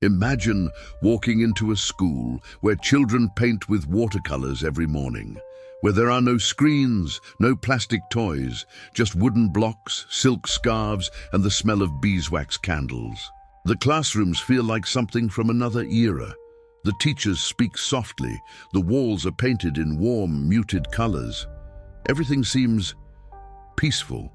Imagine walking into a school where children paint with watercolors every morning, where there are no screens, no plastic toys, just wooden blocks, silk scarves, and the smell of beeswax candles. The classrooms feel like something from another era. The teachers speak softly, the walls are painted in warm, muted colors. Everything seems peaceful,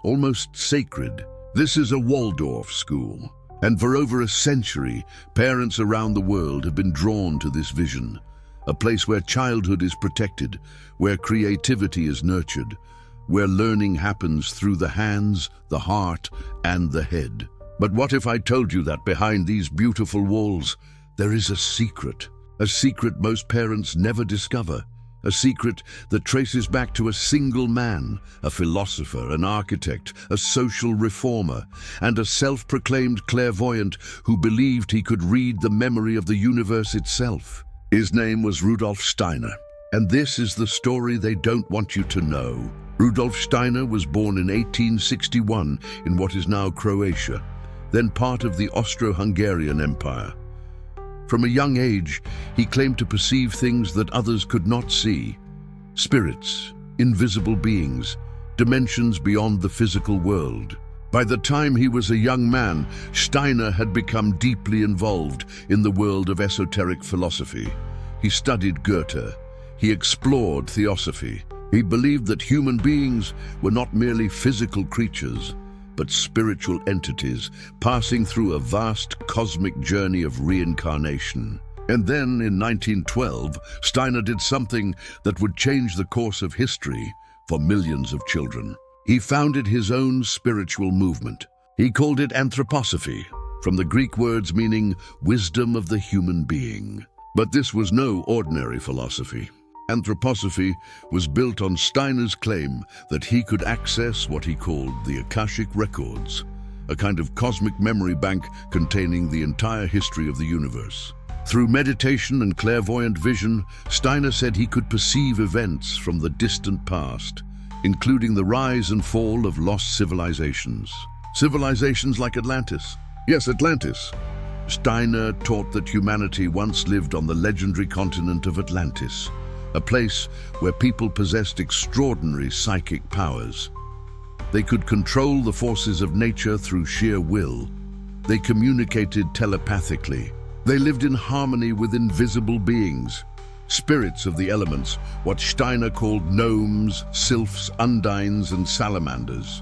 almost sacred. This is a Waldorf school, and for over a century, parents around the world have been drawn to this vision. A place where childhood is protected, where creativity is nurtured, where learning happens through the hands, the heart, and the head. But what if I told you that behind these beautiful walls, there is a secret most parents never discover, a secret that traces back to a single man, a philosopher, an architect, a social reformer, and a self-proclaimed clairvoyant who believed he could read the memory of the universe itself. His name was Rudolf Steiner, and this is the story they don't want you to know. Rudolf Steiner was born in 1861 in what is now Croatia, then part of the Austro-Hungarian Empire. From a young age, he claimed to perceive things that others could not see. Spirits, invisible beings, dimensions beyond the physical world. By the time he was a young man, Steiner had become deeply involved in the world of esoteric philosophy. He studied Goethe. He explored theosophy. He believed that human beings were not merely physical creatures, but spiritual entities passing through a vast cosmic journey of reincarnation. And then, in 1912, Steiner did something that would change the course of history for millions of children. He founded his own spiritual movement. He called it Anthroposophy, from the Greek words meaning wisdom of the human being. But this was no ordinary philosophy. Anthroposophy was built on Steiner's claim that he could access what he called the Akashic Records, a kind of cosmic memory bank containing the entire history of the universe. Through meditation and clairvoyant vision, Steiner said he could perceive events from the distant past, including the rise and fall of lost civilizations. Civilizations like Atlantis. Yes, Atlantis. Steiner taught that humanity once lived on the legendary continent of Atlantis, a place where people possessed extraordinary psychic powers. They could control the forces of nature through sheer will. They communicated telepathically. They lived in harmony with invisible beings, spirits of the elements, what Steiner called gnomes, sylphs, undines, and salamanders.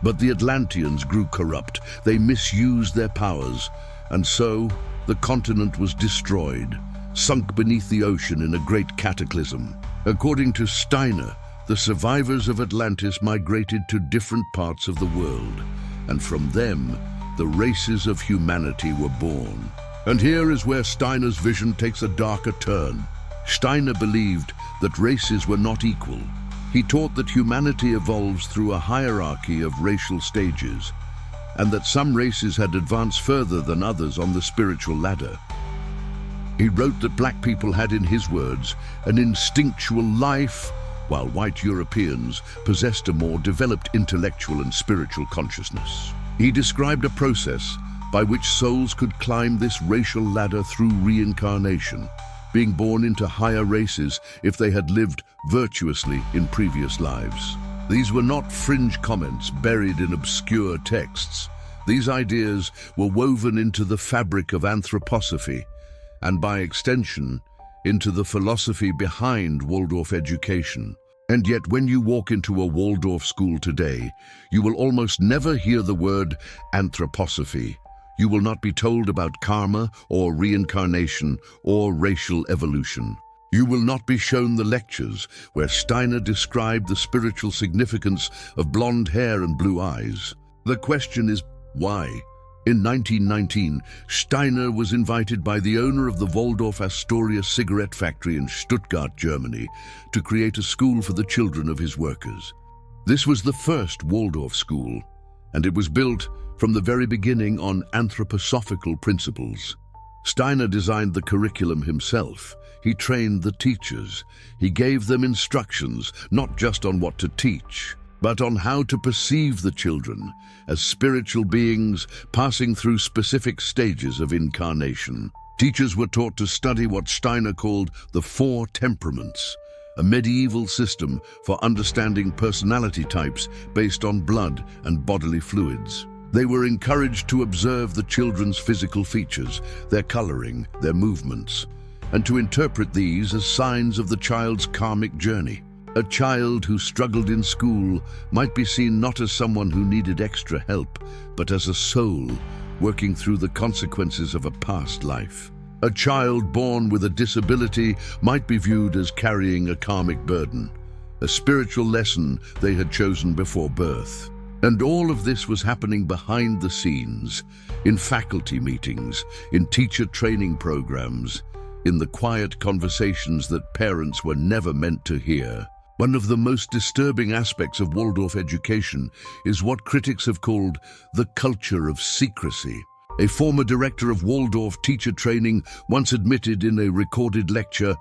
But the Atlanteans grew corrupt. They misused their powers, and so the continent was destroyed, sunk beneath the ocean in a great cataclysm. According to Steiner, the survivors of Atlantis migrated to different parts of the world, and from them, the races of humanity were born. And here is where Steiner's vision takes a darker turn. Steiner believed that races were not equal. He taught that humanity evolves through a hierarchy of racial stages, and that some races had advanced further than others on the spiritual ladder. He wrote that black people had, in his words, an instinctual life, while white Europeans possessed a more developed intellectual and spiritual consciousness. He described a process by which souls could climb this racial ladder through reincarnation, being born into higher races if they had lived virtuously in previous lives. These were not fringe comments buried in obscure texts. These ideas were woven into the fabric of anthroposophy, and by extension, into the philosophy behind Waldorf education. And yet, when you walk into a Waldorf school today, you will almost never hear the word anthroposophy. You will not be told about karma or reincarnation or racial evolution. You will not be shown the lectures where Steiner described the spiritual significance of blonde hair and blue eyes. The question is, why? In 1919, Steiner was invited by the owner of the Waldorf Astoria cigarette factory in Stuttgart, Germany, to create a school for the children of his workers. This was the first Waldorf school, and it was built from the very beginning on anthroposophical principles. Steiner designed the curriculum himself. He trained the teachers. He gave them instructions, not just on what to teach, but on how to perceive the children as spiritual beings passing through specific stages of incarnation. Teachers were taught to study what Steiner called the four temperaments, a medieval system for understanding personality types based on blood and bodily fluids. They were encouraged to observe the children's physical features, their coloring, their movements, and to interpret these as signs of the child's karmic journey. A child who struggled in school might be seen not as someone who needed extra help, but as a soul working through the consequences of a past life. A child born with a disability might be viewed as carrying a karmic burden, a spiritual lesson they had chosen before birth. And all of this was happening behind the scenes, in faculty meetings, in teacher training programs, in the quiet conversations that parents were never meant to hear. One of the most disturbing aspects of Waldorf education is what critics have called the culture of secrecy. A former director of Waldorf teacher training once admitted in a recorded lecture,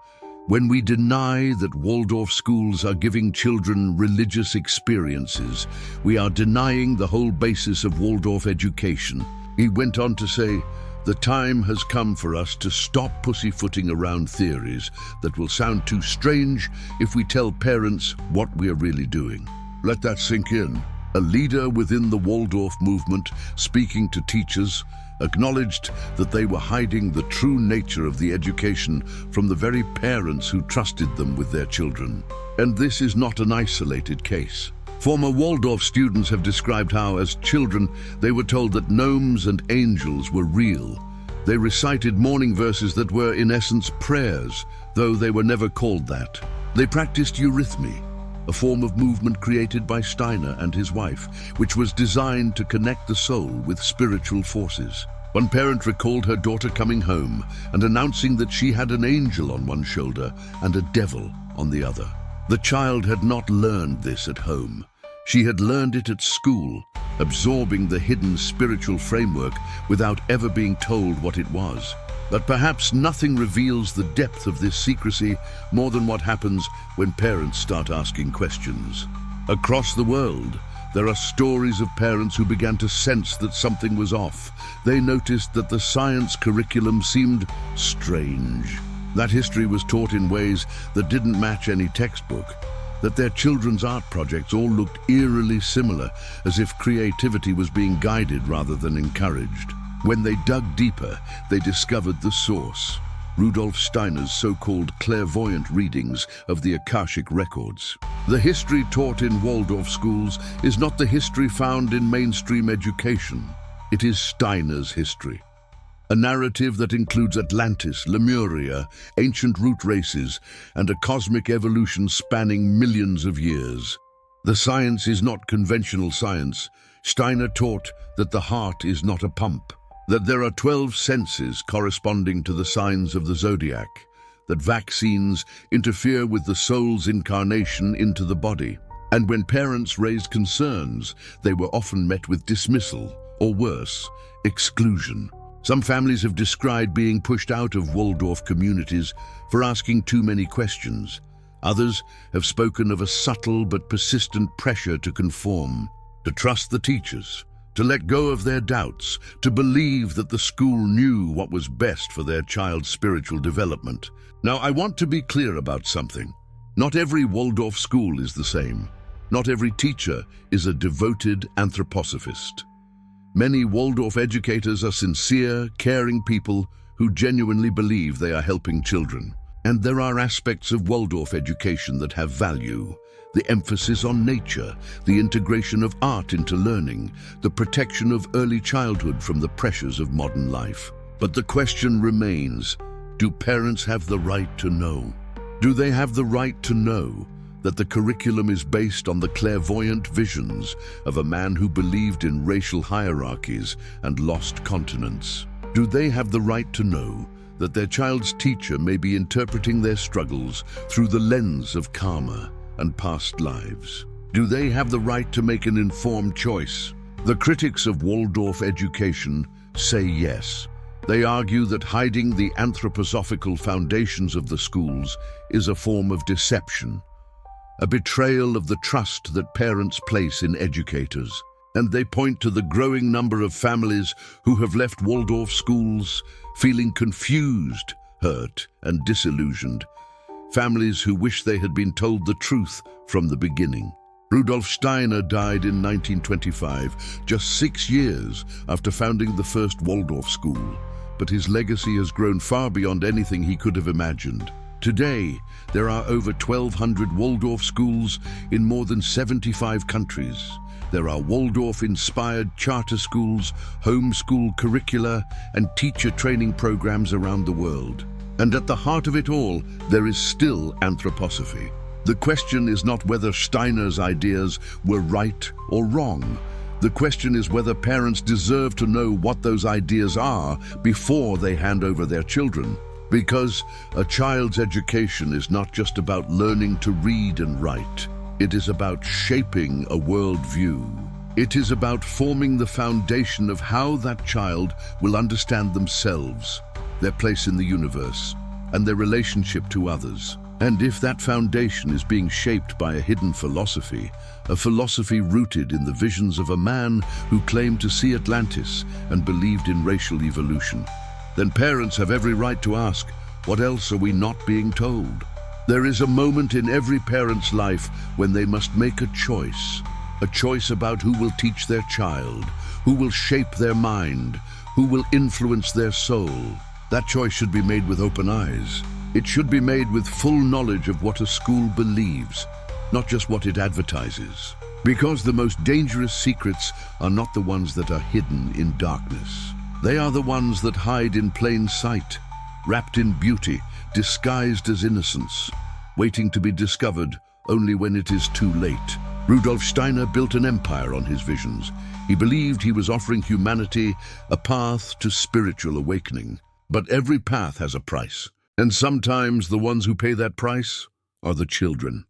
"When we deny that Waldorf schools are giving children religious experiences, we are denying the whole basis of Waldorf education." He went on to say, "The time has come for us to stop pussyfooting around theories that will sound too strange if we tell parents what we are really doing." Let that sink in. A leader within the Waldorf movement, speaking to teachers, acknowledged that they were hiding the true nature of the education from the very parents who trusted them with their children. And this is not an isolated case. Former Waldorf students have described how, as children, they were told that gnomes and angels were real. They recited morning verses that were, in essence, prayers, though they were never called that. They practiced eurythmy, a form of movement created by Steiner and his wife, which was designed to connect the soul with spiritual forces. One parent recalled her daughter coming home and announcing that she had an angel on one shoulder and a devil on the other. The child had not learned this at home. She had learned it at school, absorbing the hidden spiritual framework without ever being told what it was. But perhaps nothing reveals the depth of this secrecy more than what happens when parents start asking questions. Across the world, there are stories of parents who began to sense that something was off. They noticed that the science curriculum seemed strange, that history was taught in ways that didn't match any textbook, that their children's art projects all looked eerily similar, as if creativity was being guided rather than encouraged. When they dug deeper, they discovered the source: Rudolf Steiner's so-called clairvoyant readings of the Akashic records. The history taught in Waldorf schools is not the history found in mainstream education. It is Steiner's history. A narrative that includes Atlantis, Lemuria, ancient root races, and a cosmic evolution spanning millions of years. The science is not conventional science. Steiner taught that the heart is not a pump, that there are 12 senses corresponding to the signs of the zodiac, that vaccines interfere with the soul's incarnation into the body. And when parents raised concerns, they were often met with dismissal, or worse, exclusion. Some families have described being pushed out of Waldorf communities for asking too many questions. Others have spoken of a subtle but persistent pressure to conform, to trust the teachers, to let go of their doubts, to believe that the school knew what was best for their child's spiritual development. Now, I want to be clear about something. Not every Waldorf school is the same. Not every teacher is a devoted anthroposophist. Many Waldorf educators are sincere, caring people who genuinely believe they are helping children. And there are aspects of Waldorf education that have value: the emphasis on nature, the integration of art into learning, the protection of early childhood from the pressures of modern life. But the question remains, do parents have the right to know? Do they have the right to know that the curriculum is based on the clairvoyant visions of a man who believed in racial hierarchies and lost continents? Do they have the right to know that their child's teacher may be interpreting their struggles through the lens of karma and past lives? Do they have the right to make an informed choice? The critics of Waldorf education say yes. They argue that hiding the anthroposophical foundations of the schools is a form of deception, a betrayal of the trust that parents place in educators. And they point to the growing number of families who have left Waldorf schools feeling confused, hurt, and disillusioned. Families who wish they had been told the truth from the beginning. Rudolf Steiner died in 1925, just 6 years after founding the first Waldorf school. But his legacy has grown far beyond anything he could have imagined. Today, there are over 1,200 Waldorf schools in more than 75 countries. There are Waldorf-inspired charter schools, homeschool curricula, and teacher training programs around the world. And at the heart of it all, there is still Anthroposophy. The question is not whether Steiner's ideas were right or wrong. The question is whether parents deserve to know what those ideas are before they hand over their children. Because a child's education is not just about learning to read and write. It is about shaping a worldview. It is about forming the foundation of how that child will understand themselves, their place in the universe, and their relationship to others. And if that foundation is being shaped by a hidden philosophy, a philosophy rooted in the visions of a man who claimed to see Atlantis and believed in racial evolution, then parents have every right to ask, what else are we not being told? There is a moment in every parent's life when they must make a choice about who will teach their child, who will shape their mind, who will influence their soul. That choice should be made with open eyes. It should be made with full knowledge of what a school believes, not just what it advertises. Because the most dangerous secrets are not the ones that are hidden in darkness. They are the ones that hide in plain sight, wrapped in beauty, disguised as innocence, waiting to be discovered only when it is too late. Rudolf Steiner built an empire on his visions. He believed he was offering humanity a path to spiritual awakening. But every path has a price. And sometimes the ones who pay that price are the children.